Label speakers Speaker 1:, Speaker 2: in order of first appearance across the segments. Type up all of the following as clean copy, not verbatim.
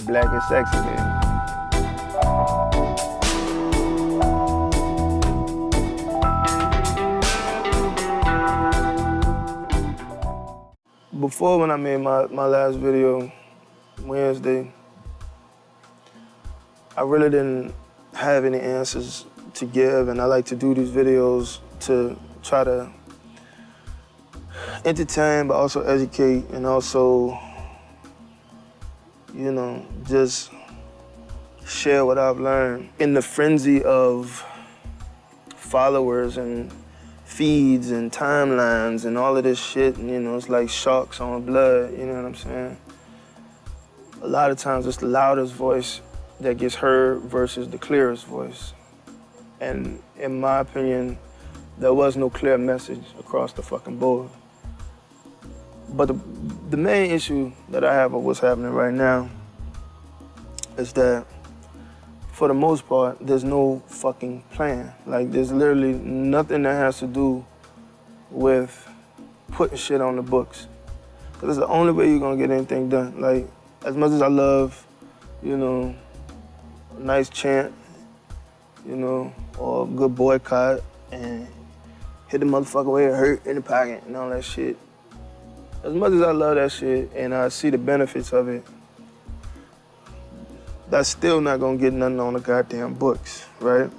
Speaker 1: Black and Sexy, baby. Before, when I made my last video, Wednesday, I really didn't have any answers to give, and I like to do these videos to try to entertain, but also educate, and also, you know, just share what I've learned. In the frenzy of followers and feeds and timelines and all of this shit, and, you know, it's like sharks on blood, you know what I'm saying? A lot of times it's the loudest voice that gets heard versus the clearest voice. And in my opinion, there was no clear message across the fucking board. But the main issue that I have with what's happening right now is that, for the most part, there's no fucking plan. Like, there's literally nothing that has to do with putting shit on the books. Because it's the only way you're gonna get anything done. Like, as much as I love, you know, a nice chant, you know, or a good boycott, and hit the motherfucker where it hurt in the pocket and all that shit. As much as I love that shit and I see the benefits of it, that's still not gonna get nothing on the goddamn books, right?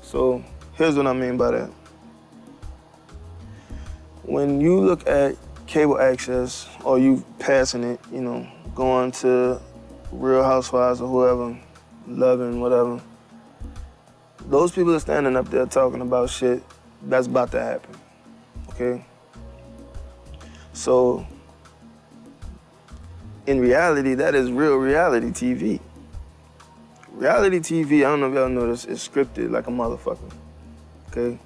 Speaker 1: So here's what I mean by that. When you look at cable access, or you passing it, you know, going to Real Housewives or whoever, Loving, whatever, those people are standing up there talking about shit that's about to happen, okay? So, in reality, that is real reality TV. Reality TV, I don't know if y'all know this, is scripted like a motherfucker, okay?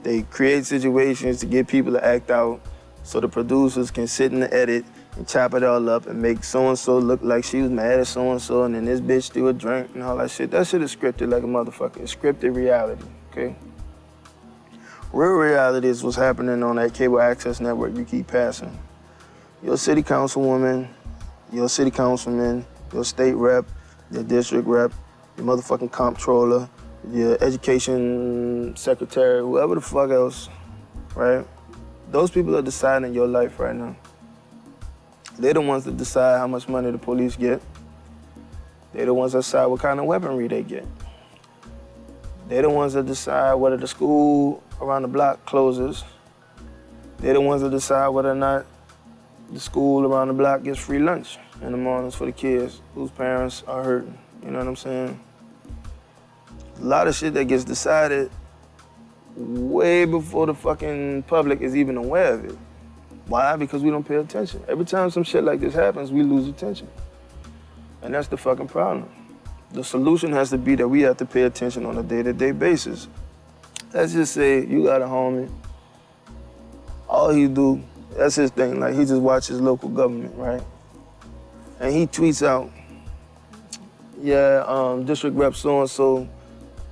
Speaker 1: They create situations to get people to act out so the producers can sit in the edit and chop it all up and make so-and-so look like she was mad at so-and-so, and then this bitch threw a drink and all that shit. That shit is scripted like a motherfucker. It's scripted reality, okay? Real reality is what's happening on that cable access network you keep passing. Your city councilwoman, your city councilman, your state rep, your district rep, your motherfucking comptroller, your education secretary, whoever the fuck else, right? Those people are deciding your life right now. They're the ones that decide how much money the police get. They're the ones that decide what kind of weaponry they get. They're the ones that decide whether the school around the block closes. They're the ones that decide whether or not the school around the block gets free lunch in the mornings for the kids whose parents are hurting. You know what I'm saying? A lot of shit that gets decided way before the fucking public is even aware of it. Why? Because we don't pay attention. Every time some shit like this happens, we lose attention. And that's the fucking problem. The solution has to be that we have to pay attention on a day-to-day basis. Let's just say you got a homie, all he do, that's his thing, like he just watches local government, right? And he tweets out, yeah, district rep so-and-so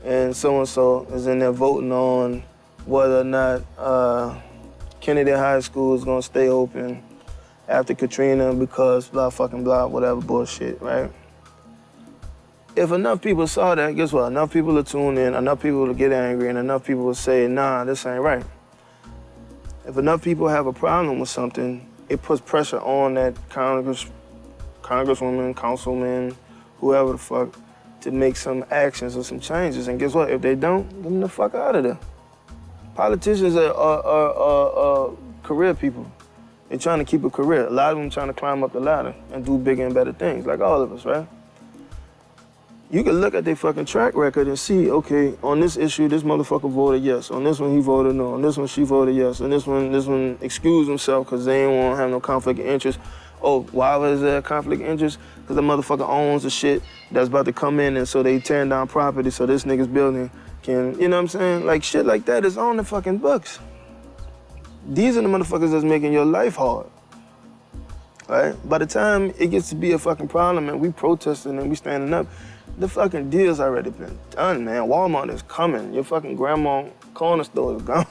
Speaker 1: is in there voting on whether or not Kennedy High School is gonna stay open after Katrina because blah fucking blah, whatever bullshit, right? If enough people saw that, guess what? Enough people will tune in, enough people will get angry, and enough people will say, nah, this ain't right. If enough people have a problem with something, it puts pressure on that congresswoman, councilman, whoever the fuck, to make some actions or some changes. And guess what? If they don't, get them the fuck out of there. Politicians are career people. They're trying to keep a career. A lot of them trying to climb up the ladder and do bigger and better things, like all of us, right? You can look at their fucking track record and see, okay, on this issue, this motherfucker voted yes. On this one, he voted no. On this one, she voted yes. On this one excused himself because they ain't want to have no conflict of interest. Oh, why was there a conflict of interest? Because the motherfucker owns the shit that's about to come in, and so they tearing down property so this nigga's building can, you know what I'm saying? Like, shit like that is on the fucking books. These are the motherfuckers that's making your life hard, right? By the time it gets to be a fucking problem and we protesting and we standing up, the fucking deal's already been done, man. Walmart is coming. Your fucking grandma corner store is gone.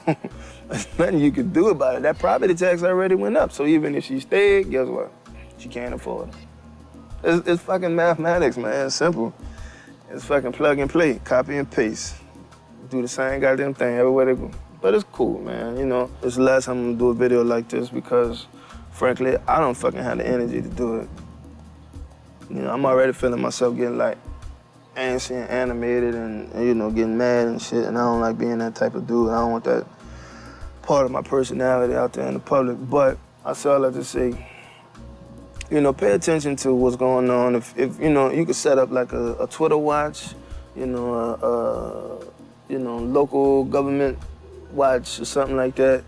Speaker 1: There's nothing you can do about it. That property tax already went up. So even if she stayed, guess what? She can't afford it. It's fucking mathematics, man. It's simple. It's fucking plug and play, copy and paste. Do the same goddamn thing everywhere they go. But it's cool, man. You know, it's the last time I'm gonna do a video like this because, frankly, I don't fucking have the energy to do it. You know, I'm already feeling myself getting like antsy and animated and you know, getting mad and shit, and I don't like being that type of dude. I don't want that part of my personality out there in the public. But I say all that to say, you know, pay attention to what's going on. If you know, you could set up like a Twitter watch, you know, local government watch or something like that,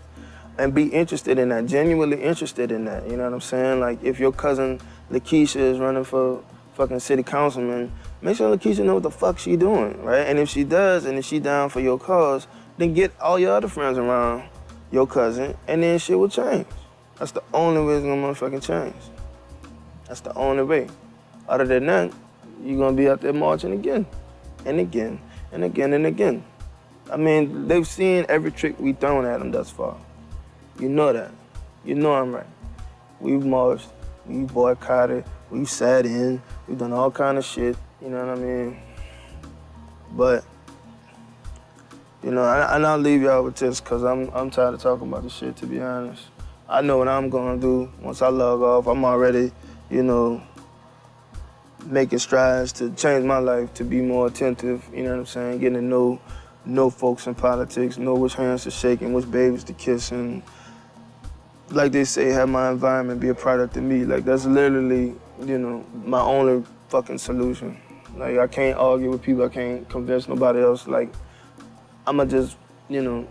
Speaker 1: and be interested in that, genuinely interested in that. You know what I'm saying? Like if your cousin Lakeisha is running for fucking city councilman, make sure Lakeisha know what the fuck she doing, right? And if she does, and if she down for your cause, then get all your other friends around your cousin, and then shit will change. That's the only way it's gonna motherfucking change. That's the only way. Other than that, you're gonna be out there marching again, and again, and again, and again. I mean, they've seen every trick we've thrown at them thus far. You know that. You know I'm right. We've marched, we've boycotted, we've sat in, we've done all kind of shit, you know what I mean? But, you know, and I'll leave y'all with this because I'm tired of talking about this shit, to be honest. I know what I'm gonna do once I log off. I'm already, you know, making strides to change my life, to be more attentive, you know what I'm saying? Getting to know folks in politics, know which hands to shake and which babies to kiss, and like they say, have my environment be a product of me. Like that's literally, you know, my only fucking solution. Like I can't argue with people, I can't convince nobody else. Like I'ma just, you know,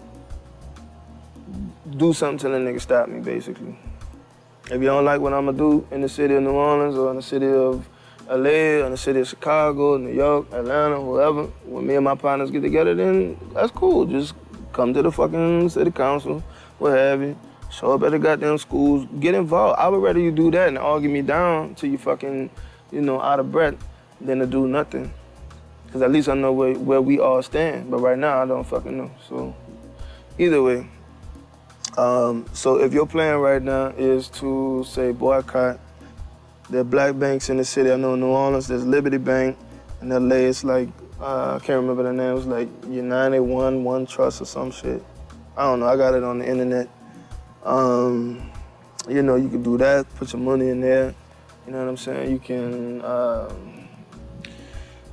Speaker 1: do something till the nigga stop me, basically. If you don't like what I'ma do in the city of New Orleans or in the city of LA or in the city of Chicago, New York, Atlanta, whoever, when me and my partners get together, then that's cool. Just come to the fucking city council, what have you. Show up at the goddamn schools, get involved. I would rather you do that and argue me down till you fucking, you know, out of breath than to do nothing. Cause at least I know where we all stand. But right now, I don't fucking know. So either way. So if your plan right now is to say boycott, there are black banks in the city. I know in New Orleans, there's Liberty Bank. In LA, it's like, I can't remember the name. It was like United One Trust or some shit. I don't know, I got it on the internet. You know, you can do that, put your money in there, you know what I'm saying? You can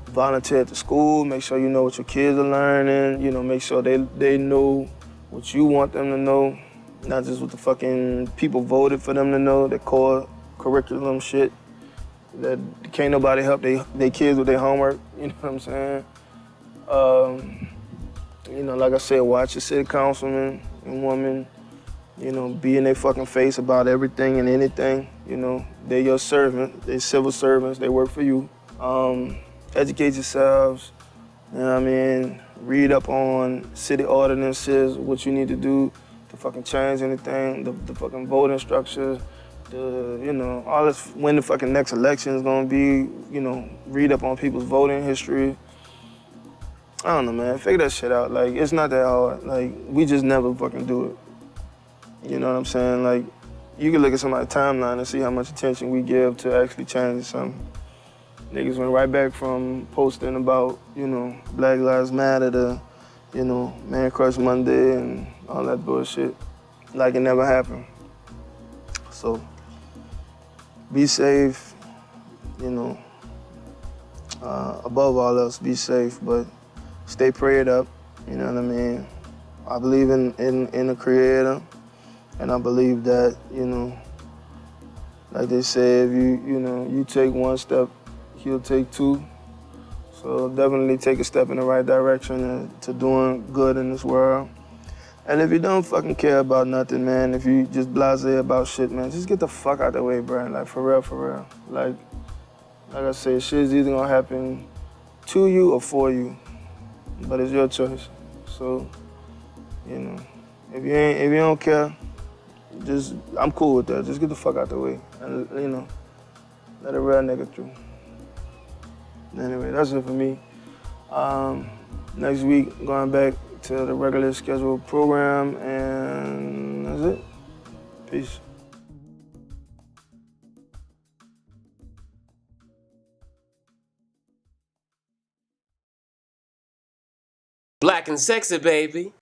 Speaker 1: volunteer at the school, make sure you know what your kids are learning, you know, make sure they know what you want them to know, not just what the fucking people voted for them to know, their core curriculum shit, that can't nobody help they kids with their homework, you know what I'm saying? You know, like I said, watch your city councilman and woman. You know, be in their fucking face about everything and anything. You know, they're your servant, they're civil servants, they work for you. Educate yourselves, you know what I mean? Read up on city ordinances, what you need to do to fucking change anything, the fucking voting structure, you know, all this, when the fucking next election is gonna be, you know, read up on people's voting history. I don't know, man, figure that shit out. Like, it's not that hard. Like, we just never fucking do it. You know what I'm saying? Like, you can look at somebody's timeline and see how much attention we give to actually changing something. Niggas went right back from posting about, you know, Black Lives Matter to, you know, Man Crush Monday and all that bullshit, like it never happened. So, be safe, you know, above all else, be safe, but stay prayed up, you know what I mean? I believe in a creator. And I believe that, you know, like they say, if you take one step, he'll take two. So definitely take a step in the right direction to doing good in this world. And if you don't fucking care about nothing, man, if you just blasé about shit, man, just get the fuck out the way, bro. Like, for real, for real. Like I say, shit's either gonna happen to you or for you, but it's your choice. So, you know, if you don't care, I'm cool with that. Just get the fuck out the way and, you know, let a real nigga through. Anyway, that's it for me. Next week, going back to the regular scheduled program, and that's it. Peace.
Speaker 2: Black and sexy, baby.